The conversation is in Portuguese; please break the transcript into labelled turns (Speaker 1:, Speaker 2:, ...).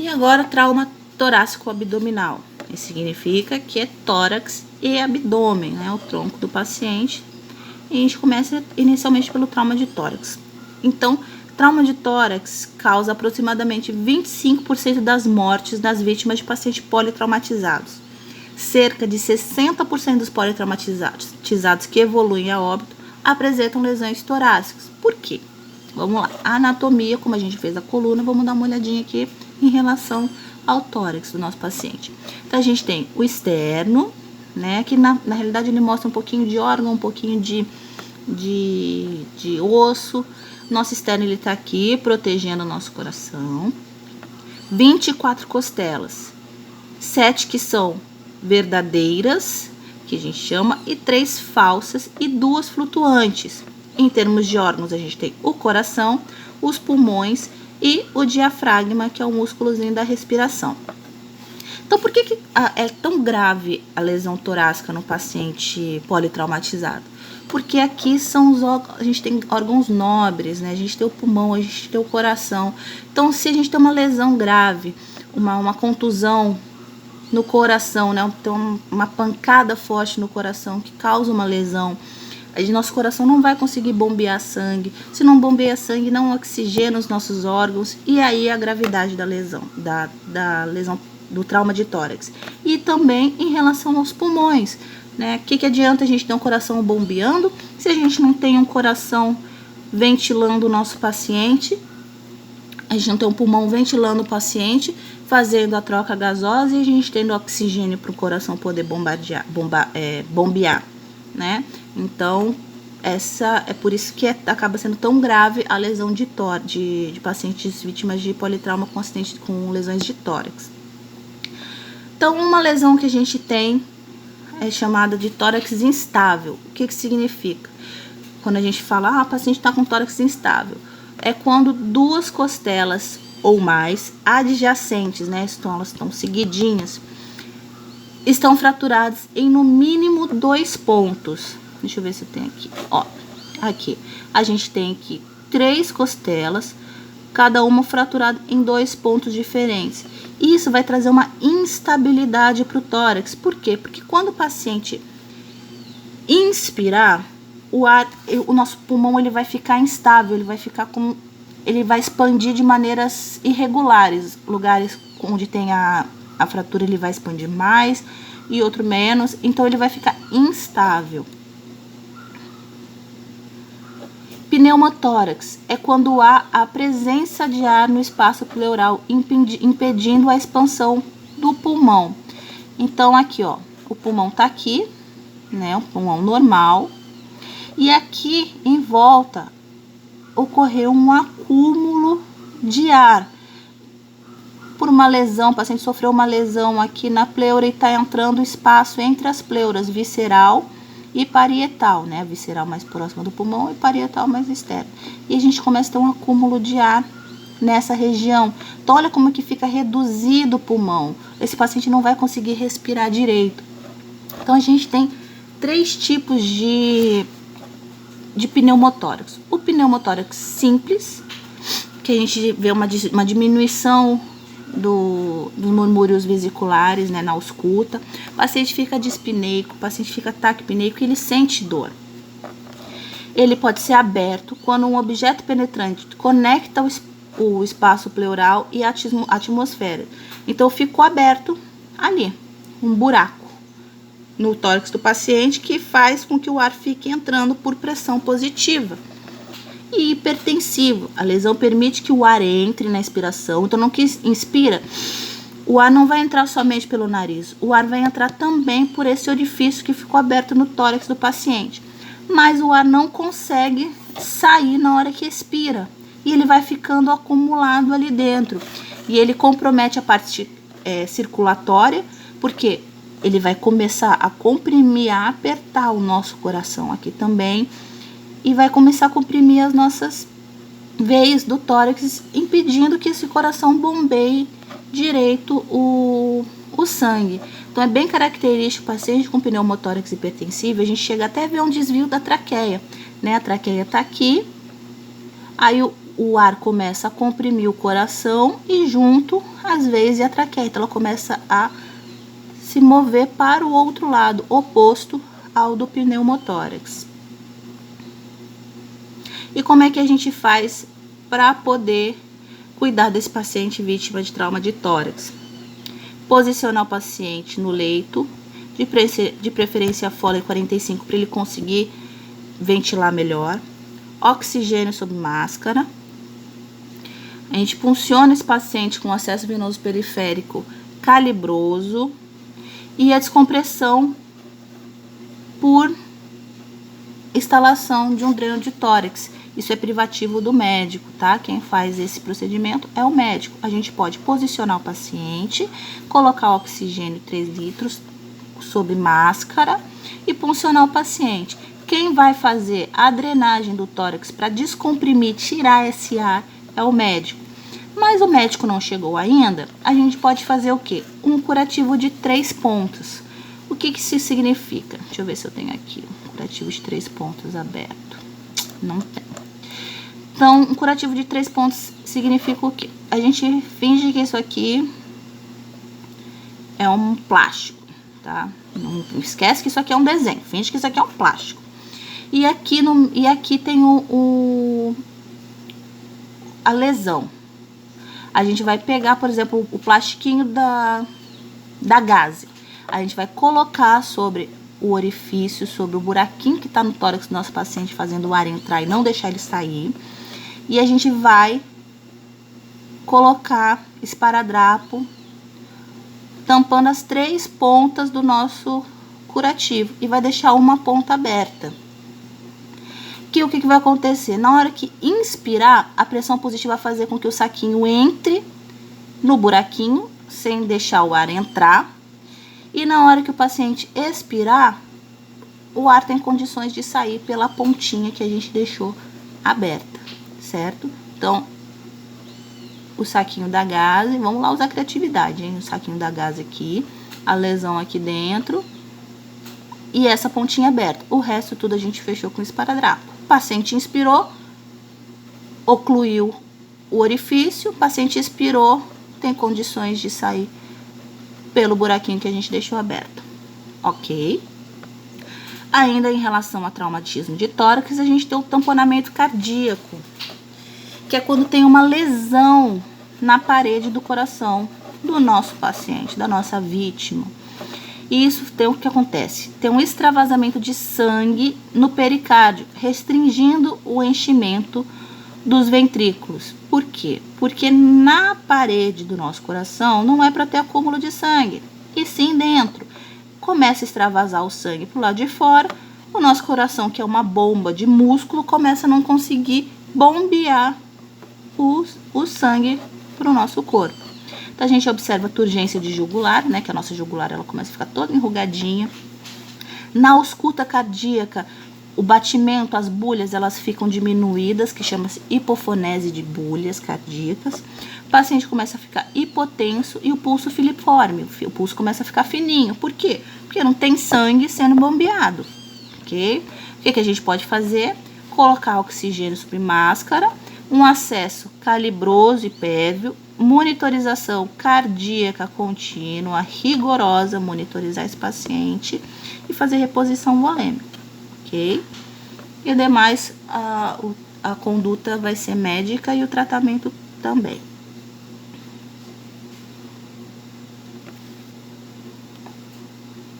Speaker 1: E agora, trauma torácico abdominal. Isso significa que é tórax e abdômen, né? O tronco do paciente. E a gente começa inicialmente pelo trauma de tórax. Então, trauma de tórax causa aproximadamente 25% das mortes das vítimas de pacientes politraumatizados. Cerca de 60% dos politraumatizados que evoluem a óbito apresentam lesões torácicas. Por quê? Vamos lá. A anatomia, como a gente fez a coluna, vamos dar uma olhadinha aqui em relação ao tórax do nosso paciente. Então, a gente tem o externo, né? Que na realidade ele mostra um pouquinho de órgão, um pouquinho de osso. Nosso externo, ele tá aqui protegendo o nosso coração. 24 costelas. 7 que são verdadeiras, que a gente chama, e 3 falsas e 2 flutuantes. Em termos de órgãos, a gente tem o coração, os pulmões e o diafragma, que é o músculozinho da respiração. Então, por que é tão grave a lesão torácica no paciente politraumatizado? Porque aqui são a gente tem órgãos nobres, né? A gente tem o pulmão, a gente tem o coração. Então, se a gente tem uma lesão grave, uma contusão no coração, né? Então, uma pancada forte no coração que causa uma lesão, nosso coração não vai conseguir bombear sangue. Se não bombeia sangue, não oxigena os nossos órgãos. E aí a gravidade da lesão, da lesão do trauma de tórax. E também em relação aos pulmões, né? Que adianta a gente ter um coração bombeando se a gente não tem um coração ventilando o nosso paciente, a gente não tem um pulmão ventilando o paciente, fazendo a troca gasosa e a gente tendo oxigênio para o coração poder bombear, né? Então, essa é por isso que acaba sendo tão grave a lesão de pacientes vítimas de politrauma com lesões de tórax. Então, uma lesão que a gente tem é chamada de tórax instável. O que significa? Quando a gente fala, o paciente está com tórax instável, é quando 2 costelas ou mais adjacentes, né, elas estão seguidinhas, estão fraturadas em no mínimo 2 pontos. Deixa eu ver se tem aqui. Ó, aqui a gente tem aqui 3 costelas, cada uma fraturada em 2 pontos diferentes. Isso vai trazer uma instabilidade para o tórax. Por quê? Porque quando o paciente inspirar, o nosso pulmão ele vai ficar instável, ele vai expandir de maneiras irregulares. Lugares onde tem a fratura ele vai expandir mais e outro menos, então ele vai ficar instável. Pneumotórax é quando há a presença de ar no espaço pleural, impedindo a expansão do pulmão. Então, aqui, ó, o pulmão tá aqui, né, o pulmão normal, e aqui em volta ocorreu um acúmulo de ar por uma lesão. O paciente sofreu uma lesão aqui na pleura e está entrando espaço entre as pleuras visceral e parietal, né? Visceral mais próxima do pulmão e parietal mais externo. E a gente começa a ter um acúmulo de ar nessa região. Então, olha como que fica reduzido o pulmão. Esse paciente não vai conseguir respirar direito. Então, a gente tem 3 tipos de pneumotórax. O pneumotórax simples, que a gente vê uma diminuição dos murmúrios vesiculares, né, na ausculta. O paciente fica dispneico, o paciente fica taquipneico e ele sente dor. Ele pode ser aberto quando um objeto penetrante conecta o espaço pleural e a atmosfera. Então, ficou aberto ali, um buraco no tórax do paciente que faz com que o ar fique entrando por pressão positiva. E hipertensivo, a lesão permite que o ar entre na expiração. Então, não que inspira, o ar não vai entrar somente pelo nariz, o ar vai entrar também por esse orifício que ficou aberto no tórax do paciente. Mas o ar não consegue sair na hora que expira e ele vai ficando acumulado ali dentro. E ele compromete a parte circulatória, porque ele vai começar a comprimir, a apertar o nosso coração aqui também. E vai começar a comprimir as nossas veias do tórax, impedindo que esse coração bombeie direito o sangue. Então, é bem característico o paciente com pneumotórax hipertensivo. A gente chega até a ver um desvio da traqueia, né? A traqueia tá aqui, aí o ar começa a comprimir o coração e junto as veias e a traqueia. Então, ela começa a se mover para o outro lado, oposto ao do pneumotórax. E como é que a gente faz para poder cuidar desse paciente vítima de trauma de tórax? Posicionar o paciente no leito, de preferência fora 45 para ele conseguir ventilar melhor. Oxigênio sob máscara. A gente punciona esse paciente com acesso venoso periférico calibroso e a descompressão por instalação de um dreno de tórax. Isso é privativo do médico, tá? Quem faz esse procedimento é o médico. A gente pode posicionar o paciente, colocar oxigênio 3 litros sob máscara e puncionar o paciente. Quem vai fazer a drenagem do tórax para descomprimir, tirar esse ar, é o médico. Mas o médico não chegou ainda, a gente pode fazer o quê? Um curativo de 3 pontos. O que isso significa? Deixa eu ver se eu tenho aqui um curativo de 3 pontos aberto. Não tem. Então, um curativo de 3 pontos significa o quê? A gente finge que isso aqui é um plástico, tá? Não esquece que isso aqui é um desenho. Finge que isso aqui é um plástico. E aqui tem a lesão. A gente vai pegar, por exemplo, o plastiquinho da gaze. A gente vai colocar sobre o orifício, sobre o buraquinho que está no tórax do nosso paciente, fazendo o ar entrar e não deixar ele sair. E a gente vai colocar esparadrapo, tampando as 3 pontas do nosso curativo. E vai deixar uma ponta aberta. O que vai acontecer? Na hora que inspirar, a pressão positiva vai fazer com que o saquinho entre no buraquinho, sem deixar o ar entrar. E na hora que o paciente expirar, o ar tem condições de sair pela pontinha que a gente deixou aberta, certo? Então, o saquinho da gaze, vamos lá usar criatividade, hein? O saquinho da gaze aqui, a lesão aqui dentro e essa pontinha aberta. O resto tudo a gente fechou com esparadrapo. O paciente inspirou, ocluiu o orifício, o paciente expirou, tem condições de sair pelo buraquinho que a gente deixou aberto, ok? Ainda em relação a traumatismo de tórax, a gente tem o tamponamento cardíaco, que é quando tem uma lesão na parede do coração do nosso paciente, da nossa vítima. E isso tem o que acontece? Tem um extravasamento de sangue no pericárdio, restringindo o enchimento dos ventrículos. Por quê? Porque na parede do nosso coração não é para ter acúmulo de sangue, e sim dentro. Começa a extravasar o sangue para o lado de fora, o nosso coração, que é uma bomba de músculo, começa a não conseguir bombear o sangue para o nosso corpo. Então, a gente observa a turgência de jugular, né, que a nossa jugular ela começa a ficar toda enrugadinha. Na ausculta cardíaca, o batimento, as bulhas, elas ficam diminuídas, que chama-se hipofonese de bulhas cardíacas. O paciente começa a ficar hipotenso e o pulso filiforme, o pulso começa a ficar fininho. Por quê? Porque não tem sangue sendo bombeado, ok? O que a gente pode fazer? Colocar oxigênio sobre máscara, um acesso calibroso e pévio, monitorização cardíaca contínua, rigorosa, monitorizar esse paciente e fazer reposição volêmica, ok? E demais, a conduta vai ser médica e o tratamento também.